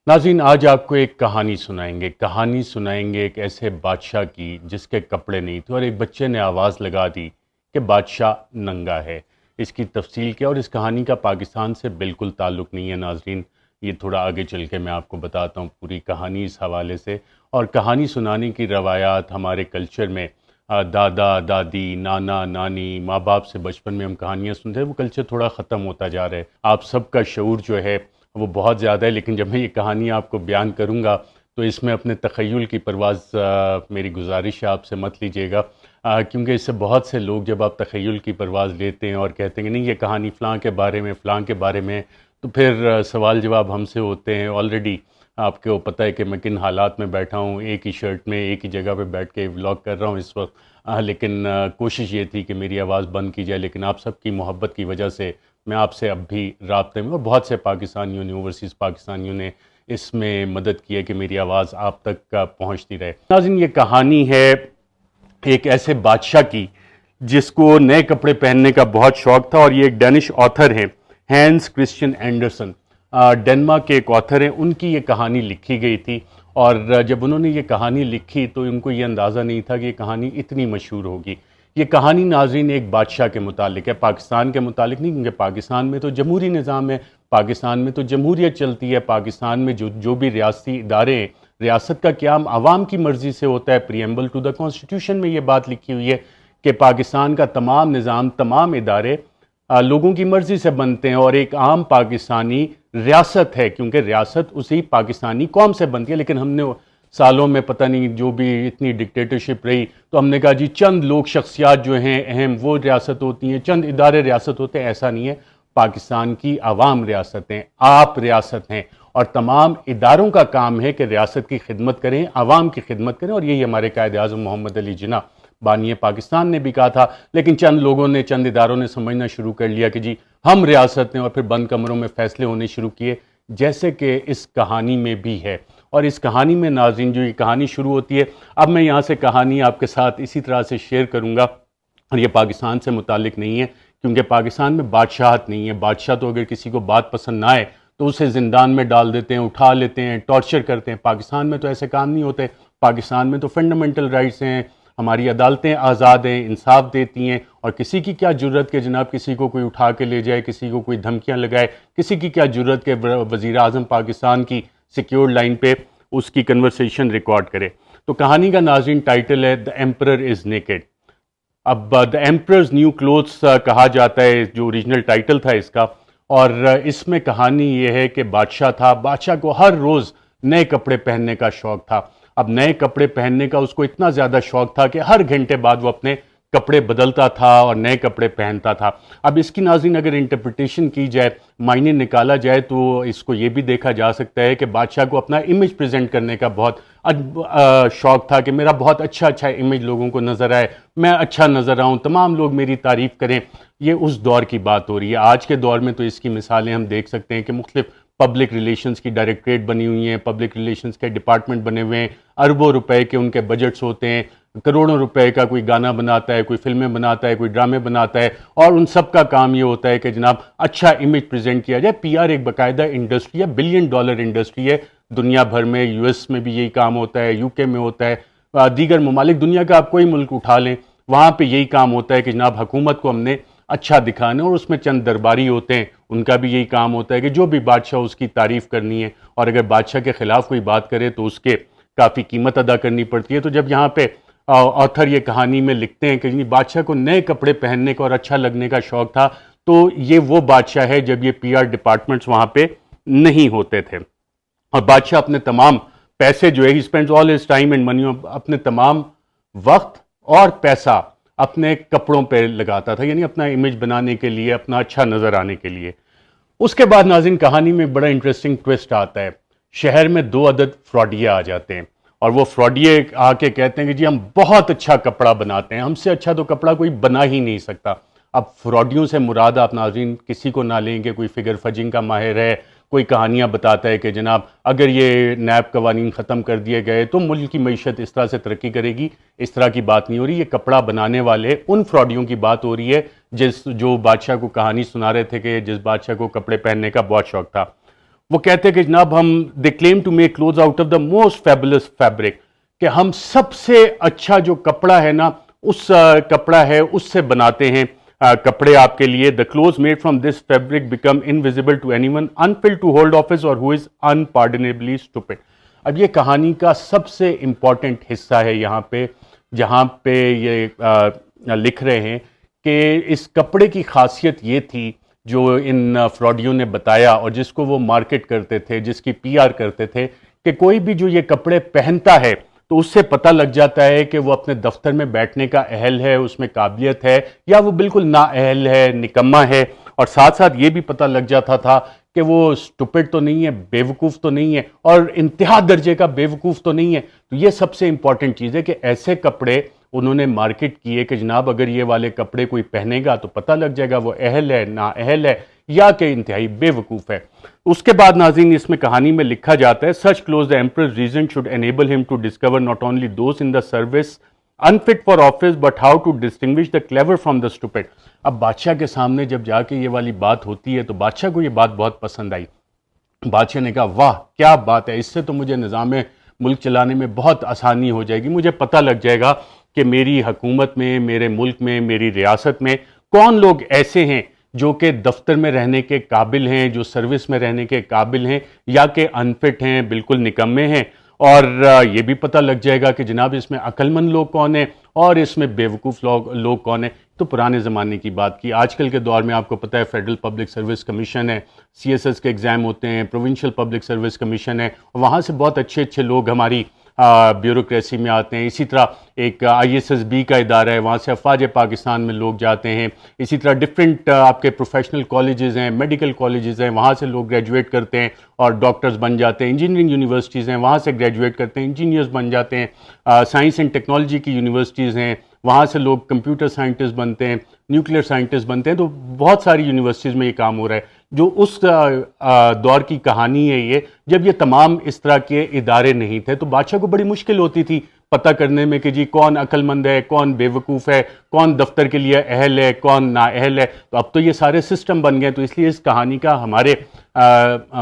ناظرین، آج آپ کو ایک کہانی سنائیں گے ایک ایسے بادشاہ کی جس کے کپڑے نہیں تھے اور ایک بچے نے آواز لگا دی کہ بادشاہ ننگا ہے۔ اس کی تفصیل کیا اور اس کہانی کا پاکستان سے بالکل تعلق نہیں ہے ناظرین، یہ تھوڑا آگے چل کے میں آپ کو بتاتا ہوں پوری کہانی اس حوالے سے۔ اور کہانی سنانے کی روایات ہمارے کلچر میں دادا دادی نانا نانی ماں باپ سے بچپن میں ہم کہانیاں سنتے ہیں، وہ کلچر تھوڑا ختم ہوتا جا رہا ہے۔ آپ سب کا شعور جو ہے وہ بہت زیادہ ہے، لیکن جب میں یہ کہانی آپ کو بیان کروں گا تو اس میں اپنے تخیل کی پرواز میری گزارش ہے آپ سے مت لیجیے گا، کیونکہ اس سے بہت سے لوگ جب آپ تخیل کی پرواز لیتے ہیں اور کہتے ہیں کہ نہیں یہ کہانی فلاں کے بارے میں فلاں کے بارے میں، تو پھر سوال جواب ہم سے ہوتے ہیں۔ آلریڈی آپ کو پتہ ہے کہ میں کن حالات میں بیٹھا ہوں، ایک ہی شرٹ میں ایک ہی جگہ پہ بیٹھ کے ولاگ کر رہا ہوں اس وقت، لیکن کوشش یہ تھی کہ میری آواز بند کی جائے، لیکن آپ سب کی محبت کی وجہ سے میں آپ سے اب بھی رابطے میں، اور بہت سے پاکستانیوں نے اوورسیز پاکستانیوں نے اس میں مدد کی ہے کہ میری آواز آپ تک پہنچتی رہے۔ ناظرین، یہ کہانی ہے ایک ایسے بادشاہ کی جس کو نئے کپڑے پہننے کا بہت شوق تھا، اور یہ ایک ڈینش آتھر ہیں، ہینس کرسچن اینڈرسن، ڈنمارک کے ایک آتھر ہیں، ان کی یہ کہانی لکھی گئی تھی۔ اور جب انہوں نے یہ کہانی لکھی تو ان کو یہ اندازہ نہیں تھا کہ یہ کہانی اتنی مشہور ہوگی۔ یہ کہانی ناظرین ایک بادشاہ کے متعلق ہے، پاکستان کے متعلق نہیں، کیونکہ پاکستان میں تو جمہوری نظام ہے، پاکستان میں تو جمہوریت چلتی ہے، پاکستان میں جو بھی ریاستی ادارے ہیں، ریاست کا قیام عوام کی مرضی سے ہوتا ہے۔ پریمبل ٹو دا کانسٹیٹیوشن میں یہ بات لکھی ہوئی ہے کہ پاکستان کا تمام نظام، تمام ادارے لوگوں کی مرضی سے بنتے ہیں، اور ایک عام پاکستانی ریاست ہے، کیونکہ ریاست اسی پاکستانی قوم سے بنتی ہے۔ لیکن ہم نے سالوں میں پتہ نہیں جو بھی اتنی ڈکٹیٹرشپ رہی تو ہم نے کہا جی چند لوگ شخصیات جو ہیں اہم وہ ریاست ہوتی ہیں، چند ادارے ریاست ہوتے ہیں۔ ایسا نہیں ہے، پاکستان کی عوام ریاست ہیں، آپ ریاست ہیں، اور تمام اداروں کا کام ہے کہ ریاست کی خدمت کریں، عوام کی خدمت کریں، اور یہی ہمارے قائد اعظم محمد علی جناح بانی پاکستان نے بھی کہا تھا۔ لیکن چند لوگوں نے، چند اداروں نے سمجھنا شروع کر لیا کہ جی ہم ریاست ہیں، اور پھر بند کمروں میں فیصلے ہونے شروع کیے، جیسے کہ اس کہانی میں بھی ہے۔ اور اس کہانی میں ناظرین جو یہ کہانی شروع ہوتی ہے، اب میں یہاں سے کہانی آپ کے ساتھ اسی طرح سے شیئر کروں گا، اور یہ پاکستان سے متعلق نہیں ہے، کیونکہ پاکستان میں بادشاہت نہیں ہے۔ بادشاہ تو اگر کسی کو بات پسند نہ آئے تو اسے زندان میں ڈال دیتے ہیں، اٹھا لیتے ہیں، ٹارچر کرتے ہیں۔ پاکستان میں تو ایسے کام نہیں ہوتے، پاکستان میں تو فنڈامنٹل رائٹس ہیں، ہماری عدالتیں آزاد ہیں، انصاف دیتی ہیں، اور کسی کی کیا جرت کہ جناب کسی کو کوئی اٹھا کے لے جائے، کسی کو کوئی دھمکیاں لگائے، کسی کی کیا جرت کہ وزیر اعظم پاکستان کی سیکیورڈ لائن پہ اس کی کنورسیشن ریکارڈ کرے۔ تو کہانی کا ناظرین ٹائٹل ہے دی ایمپرر از نیکڈ۔ اب دی ایمپررز نیو کلوتھس کہا جاتا ہے جو اوریجنل ٹائٹل تھا اس کا، اور اس میں کہانی یہ ہے کہ بادشاہ تھا، بادشاہ کو ہر روز نئے کپڑے پہننے کا شوق تھا۔ اب نئے کپڑے پہننے کا اس کو اتنا زیادہ شوق تھا کہ ہر گھنٹے بعد وہ اپنے کپڑے بدلتا تھا اور نئے کپڑے پہنتا تھا۔ اب اس کی ناظرین اگر انٹرپریٹیشن کی جائے، معنی نکالا جائے، تو اس کو یہ بھی دیکھا جا سکتا ہے کہ بادشاہ کو اپنا امیج پریزنٹ کرنے کا بہت شوق تھا کہ میرا بہت اچھا امیج لوگوں کو نظر آئے، میں اچھا نظر آؤں، تمام لوگ میری تعریف کریں۔ یہ اس دور کی بات ہو رہی ہے۔ آج کے دور میں تو اس کی مثالیں ہم دیکھ سکتے ہیں کہ مختلف پبلک ریلیشنز کی ڈائریکٹریٹ بنی ہوئی ہیں، پبلک ریلیشنز کے ڈپارٹمنٹ بنے ہوئے ہیں، اربوں روپے کے ان کے بجٹس ہوتے ہیں، کروڑوں روپے کا کوئی گانا بناتا ہے، کوئی فلمیں بناتا ہے، کوئی ڈرامے بناتا ہے، اور ان سب کا کام یہ ہوتا ہے کہ جناب اچھا امیج پریزنٹ کیا جائے۔ پی آر ایک باقاعدہ انڈسٹری ہے، بلین ڈالر انڈسٹری ہے دنیا بھر میں، یو ایس میں بھی یہی کام ہوتا ہے، یو کے میں ہوتا ہے، دیگر ممالک دنیا کا آپ کوئی ملک اٹھا لیں وہاں پہ یہی کام ہوتا ہے کہ جناب حکومت کو ہم نے اچھا دکھانا، اور اس میں چند درباری ہوتے ہیں، ان کا بھی یہی کام ہوتا ہے کہ جو بھی بادشاہ اس کی تعریف کرنی ہے، اور اگر بادشاہ کے خلاف کوئی بات کرے تو اس کے کافی قیمت ادا کرنی پڑتی ہے۔ تو جب یہاں پہ آتھر یہ کہانی میں لکھتے ہیں کہ بادشاہ کو نئے کپڑے پہننے کا اور اچھا لگنے کا شوق تھا، تو یہ وہ بادشاہ ہے جب یہ پی آر ڈپارٹمنٹس وہاں پہ نہیں ہوتے تھے، اور بادشاہ اپنے تمام پیسے جو ہے ہی spends all his time and money, اپنے تمام وقت اور پیسہ اپنے کپڑوں پہ لگاتا تھا، یعنی اپنا امیج بنانے کے لیے، اپنا اچھا نظر آنے کے لیے۔ اس کے بعد ناظرین کہانی میں بڑا انٹرسٹنگ ٹوسٹ آتا ہے۔ شہر میں 2 عدد فراڈیے آ جاتے ہیں، اور وہ فراڈیے آ کے کہتے ہیں کہ جی ہم بہت اچھا کپڑا بناتے ہیں، ہم سے اچھا تو کپڑا کوئی بنا ہی نہیں سکتا۔ اب فراڈیوں سے مراد آپ ناظرین کسی کو نہ لیں کہ کوئی فگر فجنگ کا ماہر ہے، کوئی کہانیاں بتاتا ہے کہ جناب اگر یہ نیب قوانین ختم کر دیے گئے تو ملک کی معیشت اس طرح سے ترقی کرے گی، اس طرح کی بات نہیں ہو رہی۔ یہ کپڑا بنانے والے ان فراڈیوں کی بات ہو رہی ہے جو بادشاہ کو کہانی سنا رہے تھے کہ جس بادشاہ کو کپڑے پہننے کا بہت شوق تھا۔ وہ کہتے ہیں کہ جناب ہم they claim to make cloth out of the most fabulous fabric, کہ ہم سب سے اچھا جو کپڑا ہے نا اس کپڑا ہے اس سے بناتے ہیں کپڑے آپ کے لیے. The clothes made from this fabric become invisible to anyone unfit to hold office اور ہو از انپارڈنیبلی اسٹوپڈ. اب یہ کہانی کا سب سے امپورٹنٹ حصہ ہے یہاں پہ، جہاں پہ یہ لکھ رہے ہیں کہ اس کپڑے کی خاصیت یہ تھی جو ان فراڈیوں نے بتایا اور جس کو وہ مارکیٹ کرتے تھے، جس کی پی آر کرتے تھے، کہ کوئی بھی جو یہ کپڑے پہنتا ہے تو اس سے پتہ لگ جاتا ہے کہ وہ اپنے دفتر میں بیٹھنے کا اہل ہے، اس میں قابلیت ہے، یا وہ بالکل نااہل ہے، نکما ہے. اور ساتھ ساتھ یہ بھی پتہ لگ جاتا تھا کہ وہ اسٹوپڈ تو نہیں ہے، بیوقوف تو نہیں ہے، اور انتہا درجے کا بیوقوف تو نہیں ہے. تو یہ سب سے امپورٹنٹ چیز ہے کہ ایسے کپڑے انہوں نے مارکیٹ کیے کہ جناب اگر یہ والے کپڑے کوئی پہنے گا تو پتہ لگ جائے گا وہ اہل ہے، نااہل ہے، یا کہ انتہائی بے وقوف ہے. اس کے بعد ناظرین اس میں کہانی میں لکھا جاتا ہے such clothes the emperor's reason should enable ہم to discover not only those in the service unfit for office but how to distinguish the clever from the stupid. اب بادشاہ کے سامنے جب جا کے یہ والی بات ہوتی ہے تو بادشاہ کو یہ بات بہت پسند آئی. بادشاہ نے کہا واہ کیا بات ہے، اس سے تو مجھے نظام ملک چلانے میں بہت آسانی ہو جائے گی، مجھے پتہ لگ جائے گا کہ میری حکومت میں، میرے ملک میں، میری ریاست میں کون لوگ ایسے ہیں جو کہ دفتر میں رہنے کے قابل ہیں، جو سروس میں رہنے کے قابل ہیں، یا کہ انفٹ ہیں، بالکل نکمے ہیں. اور یہ بھی پتہ لگ جائے گا کہ جناب اس میں عقل مند لوگ کون ہیں اور اس میں بیوقوف لوگ کون ہیں. تو پرانے زمانے کی بات کی. آج کل کے دور میں آپ کو پتہ ہے فیڈرل پبلک سروس کمیشن ہے، سی ایس ایس کے ایگزام ہوتے ہیں، پروونشل پبلک سروس کمیشن ہے، وہاں سے بہت اچھے لوگ ہماری بیوروکریسی میں آتے ہیں. اسی طرح ایک آئی ایس ایس بی کا ادارہ ہے، وہاں سے افواج پاکستان میں لوگ جاتے ہیں. اسی طرح ڈفرینٹ آپ کے پروفیشنل کالجز ہیں، میڈیکل کالجز ہیں، وہاں سے لوگ گریجویٹ کرتے ہیں اور ڈاکٹرز بن جاتے ہیں. انجینئرنگ یونیورسٹیز ہیں، وہاں سے گریجویٹ کرتے ہیں، انجینئرز بن جاتے ہیں. سائنس اینڈ ٹیکنالوجی کی یونیورسٹیز ہیں، وہاں سے لوگ کمپیوٹر سائنٹسٹ بنتے ہیں، نیوکلیئر سائنٹسٹ بنتے ہیں. تو بہت ساری یونیورسٹیز میں یہ کام ہو رہا ہے. جو اس دور کی کہانی ہے یہ، جب یہ تمام اس طرح کے ادارے نہیں تھے تو بادشاہ کو بڑی مشکل ہوتی تھی پتہ کرنے میں کہ جی کون عقل مند ہے، کون بے وقوف ہے، کون دفتر کے لیے اہل ہے، کون نااہل ہے. تو اب تو یہ سارے سسٹم بن گئے. تو اس لیے اس کہانی کا ہمارے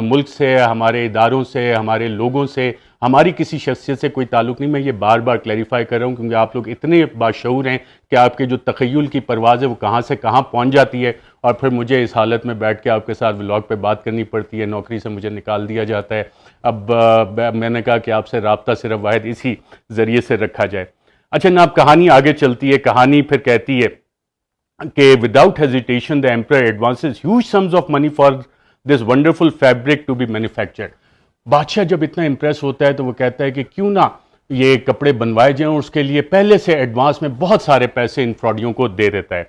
ملک سے، ہمارے اداروں سے، ہمارے لوگوں سے، ہماری کسی شخصیت سے کوئی تعلق نہیں. میں یہ بار بار کلیریفائی کر رہا ہوں کیونکہ آپ لوگ اتنے باشعور ہیں کہ آپ کے جو تخیل کی پرواز ہے وہ کہاں سے کہاں پہنچ جاتی ہے، اور پھر مجھے اس حالت میں بیٹھ کے آپ کے ساتھ ولاگ پہ بات کرنی پڑتی ہے، نوکری سے مجھے نکال دیا جاتا ہے. اب میں نے کہا کہ آپ سے رابطہ صرف واحد اسی ذریعے سے رکھا جائے. اچھا جناب کہانی آگے چلتی ہے. کہانی پھر کہتی ہے کہ without hesitation the emperor advances huge sums of money for this wonderful fabric to be manufactured. بادشاہ جب اتنا امپریس ہوتا ہے تو وہ کہتا ہے کہ کیوں نہ یہ کپڑے بنوائے جائیں، اور اس کے لیے پہلے سے ایڈوانس میں بہت سارے پیسے ان فراڈیوں کو دے دیتا ہے.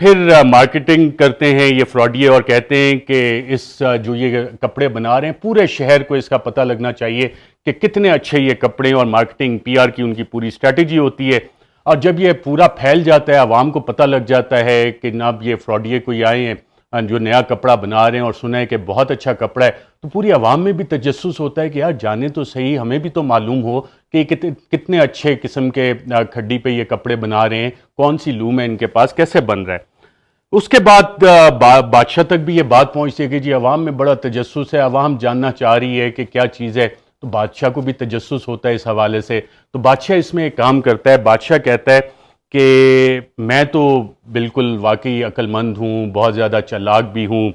پھر مارکیٹنگ کرتے ہیں یہ فراڈیے اور کہتے ہیں کہ اس جو یہ کپڑے بنا رہے ہیں پورے شہر کو اس کا پتہ لگنا چاہیے کہ کتنے اچھے یہ کپڑے، اور مارکیٹنگ پی آر کی ان کی پوری اسٹریٹجی ہوتی ہے. اور جب یہ پورا پھیل جاتا ہے، عوام کو پتہ لگ جاتا ہے کہ جناب یہ فراڈیے کوئی آئے ہیں جو نیا کپڑا بنا رہے ہیں اور سنا ہے کہ بہت اچھا کپڑا ہے، تو پوری عوام میں بھی تجسس ہوتا ہے کہ یار جانے تو صحیح، ہمیں بھی تو معلوم ہو کہ کتنے اچھے قسم کے کھڈی پہ یہ کپڑے بنا رہے ہیں، کون سی لوم ہے ان کے پاس، کیسے بن رہا ہے. اس کے بعد بادشاہ تک بھی یہ بات پہنچتی ہے کہ جی عوام میں بڑا تجسس ہے، عوام جاننا چاہ رہی ہے کہ کیا چیز ہے. تو بادشاہ کو بھی تجسس ہوتا ہے اس حوالے سے. تو بادشاہ اس میں ایک کام کرتا ہے. بادشاہ کہتا ہے کہ میں تو بالکل واقعی عقل مند ہوں، بہت زیادہ چالاک بھی ہوں،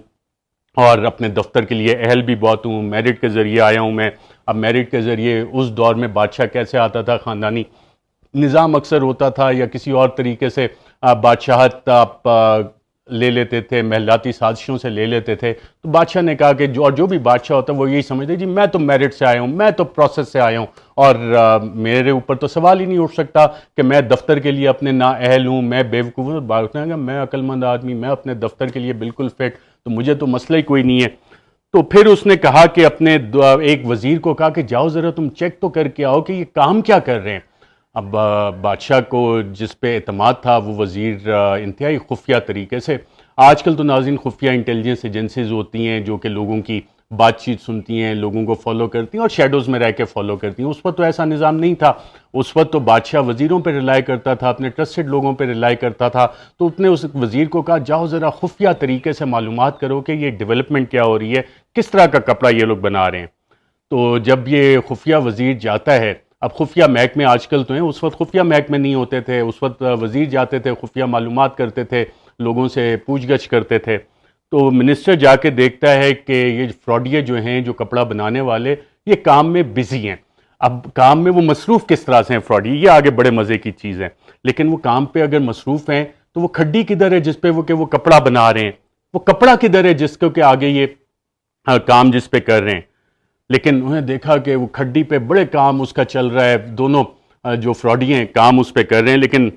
اور اپنے دفتر کے لیے اہل بھی بہت ہوں، میرٹ کے ذریعے آیا ہوں میں. اب میرٹ کے ذریعے اس دور میں بادشاہ کیسے آتا تھا، خاندانی نظام اکثر ہوتا تھا یا کسی اور طریقے سے بادشاہت آپ لے لیتے تھے، محلاتی سازشوں سے لے لیتے تھے. تو بادشاہ نے کہا کہ جو بھی بادشاہ ہوتا ہے وہ یہی سمجھتے جی میں تو میرٹ سے آیا ہوں، میں تو پروسیس سے آیا ہوں، اور میرے اوپر تو سوال ہی نہیں اٹھ سکتا کہ میں دفتر کے لیے اپنے نااہل ہوں، میں بیوقوف ہوں. بادشاہ نے کہا میں عقل مند آدمی، میں اپنے دفتر کے لیے بالکل فٹ، تو مجھے تو مسئلہ ہی کوئی نہیں ہے. تو پھر اس نے کہا کہ اپنے ایک وزیر کو کہا کہ جاؤ ذرا تم چیک تو کر کے آؤ کہ یہ کام کیا کر رہے ہیں. اب بادشاہ کو جس پہ اعتماد تھا وہ وزیر انتہائی خفیہ طریقے سے، آج کل تو ناظرین خفیہ انٹیلیجنس ایجنسیز ہوتی ہیں جو کہ لوگوں کی بات چیت سنتی ہیں، لوگوں کو فالو کرتی ہیں اور شیڈوز میں رہ کے فالو کرتی ہیں. اس وقت تو ایسا نظام نہیں تھا. اس وقت تو بادشاہ وزیروں پہ ریلائی کرتا تھا، اپنے ٹرسٹڈ لوگوں پہ ریلائی کرتا تھا. تو اس نے اس وزیر کو کہا جاؤ ذرا خفیہ طریقے سے معلومات کرو کہ یہ ڈیولپمنٹ کیا ہو رہی ہے، کس طرح کا کپڑا یہ لوگ بنا رہے ہیں. تو جب یہ خفیہ وزیر جاتا ہے، اب خفیہ محکمے آج کل تو ہیں، اس وقت خفیہ محکمے نہیں ہوتے تھے. اس وقت وزیر جاتے تھے، خفیہ معلومات کرتے تھے، لوگوں سے پوچھ گچھ کرتے تھے. تو منسٹر جا کے دیکھتا ہے کہ یہ فراڈیے جو ہیں، جو کپڑا بنانے والے، یہ کام میں بزی ہیں. اب کام میں وہ مصروف کس طرح سے ہیں فراڈی، یہ آگے بڑے مزے کی چیز ہے. لیکن وہ کام پہ اگر مصروف ہیں تو وہ کھڈی کدھر ہے جس پہ وہ کپڑا بنا رہے ہیں، وہ کپڑا کدھر ہے جس کو کہ آگے یہ کام جس پہ کر رہے ہیں. لیکن انہیں دیکھا کہ وہ کھڈی پہ بڑے کام اس کا چل رہا ہے، دونوں جو فراڈی ہیں کام اس پہ کر رہے ہیں. لیکن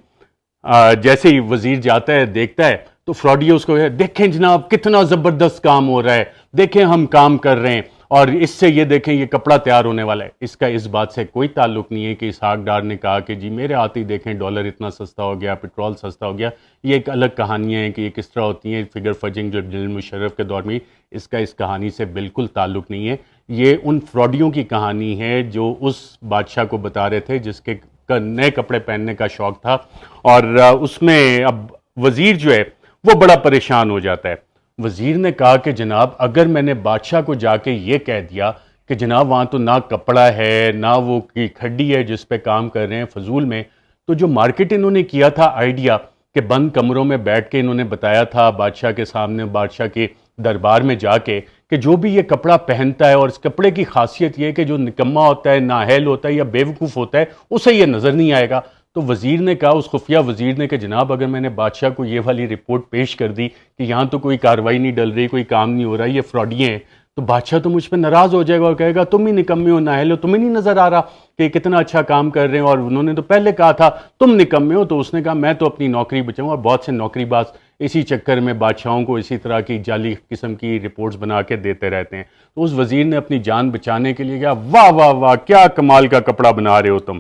جیسے ہی وزیر جاتا ہے دیکھتا ہے تو فراڈی اس کو دیکھیں جناب کتنا زبردست کام ہو رہا ہے، دیکھیں ہم کام کر رہے ہیں اور اس سے یہ دیکھیں یہ کپڑا تیار ہونے والا ہے. اس کا اس بات سے کوئی تعلق نہیں ہے کہ اسحاق ڈار نے کہا کہ جی میرے آتے ہی دیکھیں ڈالر اتنا سستا ہو گیا، پیٹرول سستا ہو گیا. یہ ایک الگ کہانیاں ہیں کہ یہ کس طرح ہوتی ہیں، فگر فجنگ جو جنرل مشرف کے دور میں، اس کا اس کہانی سے بالکل تعلق نہیں ہے. یہ ان فراڈیوں کی کہانی ہے جو اس بادشاہ کو بتا رہے تھے جس کے نئے کپڑے پہننے کا شوق تھا. اور اس میں اب وزیر جو ہے وہ بڑا پریشان ہو جاتا ہے. وزیر نے کہا کہ جناب اگر میں نے بادشاہ کو جا کے یہ کہہ دیا کہ جناب وہاں تو نہ کپڑا ہے نہ وہ کھڈی ہے جس پہ کام کر رہے ہیں فضول میں، تو جو مارکیٹ انہوں نے کیا تھا آئیڈیا کہ بند کمروں میں بیٹھ کے انہوں نے بتایا تھا بادشاہ کے سامنے، بادشاہ کے دربار میں جا کے، کہ جو بھی یہ کپڑا پہنتا ہے اور اس کپڑے کی خاصیت یہ ہے کہ جو نکما ہوتا ہے، نااہل ہوتا ہے یا بیوقوف ہوتا ہے اسے یہ نظر نہیں آئے گا. تو وزیر نے کہا، اس خفیہ وزیر نے، کہ جناب اگر میں نے بادشاہ کو یہ والی رپورٹ پیش کر دی کہ یہاں تو کوئی کارروائی نہیں ڈل رہی، کوئی کام نہیں ہو رہا، یہ فراڈیے ہیں، تو بادشاہ تو مجھ پہ ناراض ہو جائے گا اور کہے گا تم ہی نکمے ہو، نااہل ہو، تمہیں نہیں نظر آ رہا کہ کتنا اچھا کام کر رہے ہیں اور انہوں نے تو پہلے کہا تھا تم نکمے ہو. تو اس نے کہا میں تو اپنی نوکری بچاؤں. اور بہت سے نوکری باز اسی چکر میں بادشاہوں کو اسی طرح کی جعلی قسم کی رپورٹس بنا کے دیتے رہتے ہیں. تو اس وزیر نے اپنی جان بچانے کے لیے کہا واہ واہ واہ کیا کمال کا کپڑا بنا رہے ہو تم.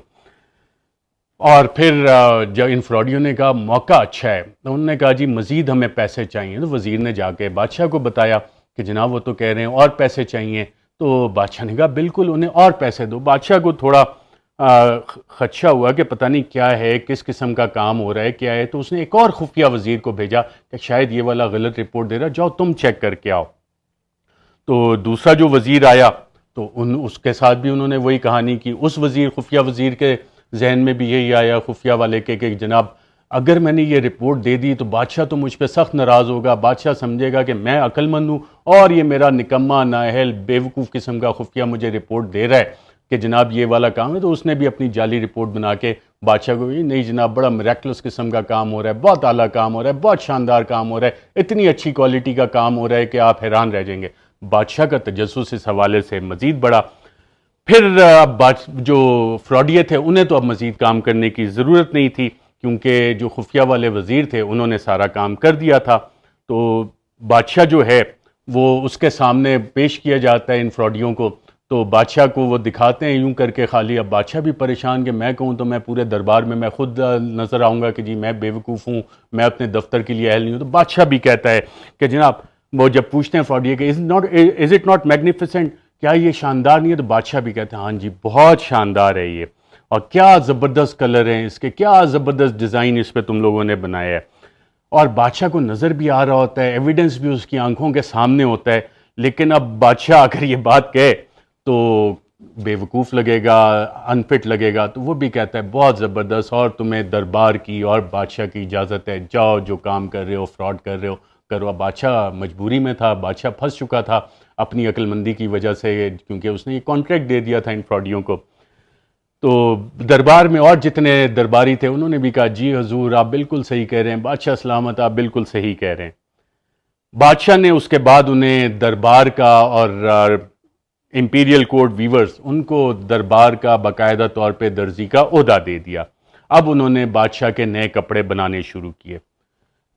اور پھر جب ان فراڈیوں نے کہا موقع اچھا ہے، تو انہوں نے کہا جی مزید ہمیں پیسے چاہیے. تو وزیر نے جا کے بادشاہ کو بتایا کہ جناب وہ تو کہہ رہے ہیں اور پیسے چاہیے. تو بادشاہ نے کہا بالکل انہیں اور پیسے دو. بادشاہ کو تھوڑا خدشہ ہوا کہ پتہ نہیں کیا ہے، کس قسم کا کام ہو رہا ہے، کیا ہے. تو اس نے ایک اور خفیہ وزیر کو بھیجا کہ شاید یہ والا غلط رپورٹ دے رہا، جاؤ تم چیک کر کے آؤ. تو دوسرا جو وزیر آیا تو اس کے ساتھ بھی انہوں نے وہی کہانی کی. اس خفیہ وزیر کے ذہن میں بھی یہی آیا خفیہ والے کے کہ جناب اگر میں نے یہ رپورٹ دے دی تو بادشاہ تو مجھ پہ سخت ناراض ہوگا، بادشاہ سمجھے گا کہ میں عقل مند ہوں اور یہ میرا نکما نااہل بیوقوف قسم کا خفیہ مجھے رپورٹ دے رہا ہے کہ جناب یہ والا کام ہے. تو اس نے بھی اپنی جعلی رپورٹ بنا کے بادشاہ کو بھی، نہیں جناب بڑا میریکلس قسم کا کام ہو رہا ہے، بہت اعلیٰ کام ہو رہا ہے، بہت شاندار کام ہو رہا ہے، اتنی اچھی کوالٹی کا کام ہو رہا ہے کہ آپ حیران رہ جائیں گے. بادشاہ کا تجسس اس حوالے سے مزید بڑا. پھر اب جو فراڈیے تھے انہیں تو اب مزید کام کرنے کی ضرورت نہیں تھی کیونکہ جو خفیہ والے وزیر تھے انہوں نے سارا کام کر دیا تھا. تو بادشاہ جو ہے وہ اس کے سامنے پیش کیا جاتا ہے ان فراڈیوں کو. تو بادشاہ کو وہ دکھاتے ہیں یوں کر کے خالی. اب بادشاہ بھی پریشان کہ میں کہوں تو میں پورے دربار میں میں خود نظر آؤں گا کہ جی میں بیوقوف ہوں، میں اپنے دفتر کے لیے اہل نہیں ہوں. تو بادشاہ بھی کہتا ہے کہ جناب وہ جب پوچھتے ہیں فراڈیے کہ از اٹ ناٹ میگنیفیسنٹ، کیا یہ شاندار نہیں ہے؟ تو بادشاہ بھی کہتے ہیں ہاں جی بہت شاندار ہے یہ، اور کیا زبردست کلر ہیں اس کے، کیا زبردست ڈیزائن اس پہ تم لوگوں نے بنایا ہے. اور بادشاہ کو نظر بھی آ رہا ہوتا ہے، ایویڈنس بھی اس کی آنکھوں کے سامنے ہوتا ہے. لیکن اب بادشاہ اگر یہ بات کہے تو بیوقوف لگے گا، انفٹ لگے گا. تو وہ بھی کہتا ہے بہت زبردست، اور تمہیں دربار کی اور بادشاہ کی اجازت ہے، جاؤ جو کام کر رہے ہو، فراڈ کر رہے ہو کرو. بادشاہ مجبوری میں تھا، بادشاہ پھنس چکا تھا اپنی عقل مندی کی وجہ سے، کیونکہ اس نے یہ کانٹریکٹ دے دیا تھا ان فراڈیوں کو. تو دربار میں اور جتنے درباری تھے انہوں نے بھی کہا جی حضور آپ بالکل صحیح کہہ رہے ہیں، بادشاہ سلامت آپ بالکل صحیح کہہ رہے ہیں. بادشاہ نے اس کے بعد انہیں دربار کا اور امپیریل کوڈ ویورز ان کو دربار کا باقاعدہ طور پہ درزی کا عہدہ دے دیا. اب انہوں نے بادشاہ کے نئے کپڑے بنانے شروع کیے.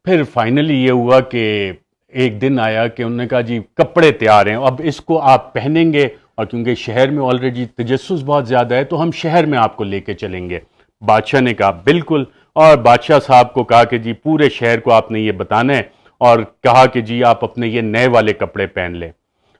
پھر فائنلی یہ ہوا کہ ایک دن آیا کہ انہوں نے کہا جی کپڑے تیار ہیں، اب اس کو آپ پہنیں گے، اور کیونکہ شہر میں آلریڈی تجسس بہت زیادہ ہے تو ہم شہر میں آپ کو لے کے چلیں گے. بادشاہ نے کہا بالکل، اور بادشاہ صاحب کو کہا کہ جی پورے شہر کو آپ نے یہ بتانا ہے، اور کہا کہ جی آپ اپنے یہ نئے والے کپڑے پہن لیں.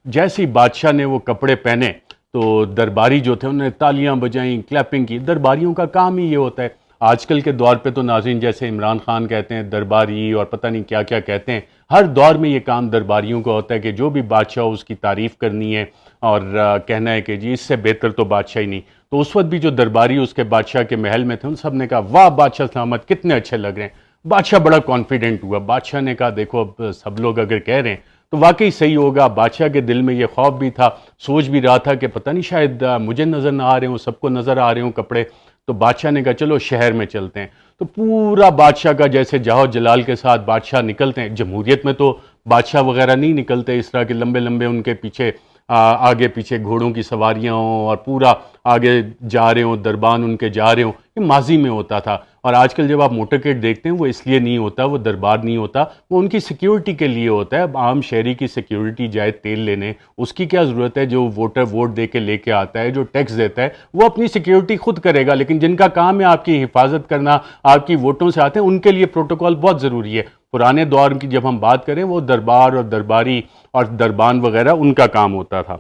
جیسے ہی بادشاہ نے وہ کپڑے پہنے تو درباری جو تھے انہوں نے تالیاں بجائیں، کلیپنگ کی. درباریوں کا کام ہی یہ ہوتا ہے. آج کل کے دور پہ تو ناظرین جیسے عمران خان کہتے ہیں درباری اور پتہ نہیں کیا کیا کہتے ہیں، ہر دور میں یہ کام درباریوں کا ہوتا ہے کہ جو بھی بادشاہ ہو اس کی تعریف کرنی ہے اور کہنا ہے کہ جی اس سے بہتر تو بادشاہ ہی نہیں. تو اس وقت بھی جو درباری اس کے بادشاہ کے محل میں تھے ان سب نے کہا واہ بادشاہ سلامت کتنے اچھے لگ رہے ہیں. بادشاہ بڑا کانفیڈنٹ ہوا. بادشاہ نے کہا دیکھو اب سب لوگ اگر کہہ رہے ہیں تو واقعی صحیح ہوگا. بادشاہ کے دل میں یہ خوف بھی تھا، سوچ بھی رہا تھا کہ پتہ نہیں شاید مجھے نظر نہ آ رہے ہوں، سب کو نظر آ رہے ہوں کپڑے. تو بادشاہ نے کہا چلو شہر میں چلتے ہیں. تو پورا بادشاہ کا جیسے جاہو جلال کے ساتھ بادشاہ نکلتے ہیں. جمہوریت میں تو بادشاہ وغیرہ نہیں نکلتے اس طرح کے لمبے لمبے ان کے پیچھے آگے پیچھے گھوڑوں کی سواریاں ہوں اور پورا آگے جا رہے ہوں، دربان ان کے جا رہے ہوں. یہ ماضی میں ہوتا تھا. اور آج کل جب آپ موٹرکیٹ دیکھتے ہیں وہ اس لیے نہیں ہوتا، وہ دربار نہیں ہوتا، وہ ان کی سیکیورٹی کے لیے ہوتا ہے. عام شہری کی سیکیورٹی جائے تیل لینے، اس کی کیا ضرورت ہے؟ جو ووٹر ووٹ دے کے لے کے آتا ہے، جو ٹیکس دیتا ہے وہ اپنی سیکیورٹی خود کرے گا. لیکن جن کا کام ہے آپ کی حفاظت کرنا، آپ کی ووٹوں سے آتے ہیں، ان کے لیے پروٹوکول بہت ضروری ہے. پرانے دور کی جب ہم بات کریں وہ دربار اور درباری اور دربان وغیرہ ان کا کام ہوتا تھا.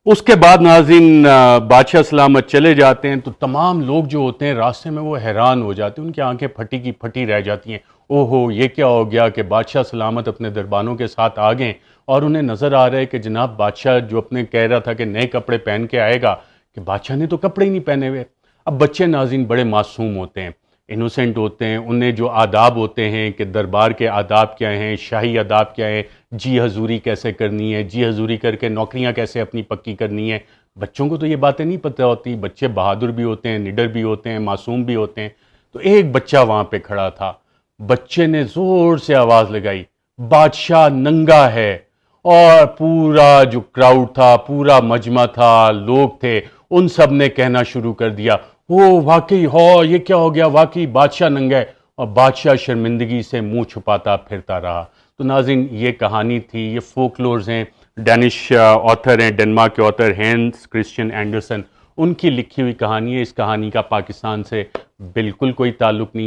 اس کے بعد ناظرین بادشاہ سلامت چلے جاتے ہیں تو تمام لوگ جو ہوتے ہیں راستے میں وہ حیران ہو جاتے ہیں، ان کی آنکھیں پھٹی کی پھٹی رہ جاتی ہیں. اوہو یہ کیا ہو گیا کہ بادشاہ سلامت اپنے دربانوں کے ساتھ آ گئے اور انہیں نظر آ رہا ہے کہ جناب بادشاہ جو اپنے کہہ رہا تھا کہ نئے کپڑے پہن کے آئے گا کہ بادشاہ نے تو کپڑے ہی نہیں پہنے ہوئے. اب بچے ناظرین بڑے معصوم ہوتے ہیں، انوسینٹ ہوتے ہیں. انہیں جو آداب ہوتے ہیں کہ دربار کے آداب کیا ہیں، شاہی آداب کیا ہیں، جی حضوری کیسے کرنی ہے، جی حضوری کر کے نوکریاں کیسے اپنی پکی کرنی ہے، بچوں کو تو یہ باتیں نہیں پتہ ہوتی. بچے بہادر بھی ہوتے ہیں، نڈر بھی ہوتے ہیں، معصوم بھی ہوتے ہیں. تو ایک بچہ وہاں پہ کھڑا تھا. بچے نے زور سے آواز لگائی بادشاہ ننگا ہے. اور پورا جو کراؤڈ تھا، پورا مجمع تھا، لوگ تھے، ان سب نے کہنا شروع کر دیا واقعی ہو یہ کیا ہو گیا، واقعی بادشاہ ننگا ہے. اور بادشاہ شرمندگی سے منہ چھپاتا پھرتا رہا. تو ناظرین یہ کہانی تھی، یہ فولکلورز ہیں. ڈینش آتھر ہیں، ڈنمارک کے آتھر ہینس کرسچن اینڈرسن، ان کی لکھی ہوئی کہانی ہے. اس کہانی کا پاکستان سے بالکل کوئی تعلق نہیں.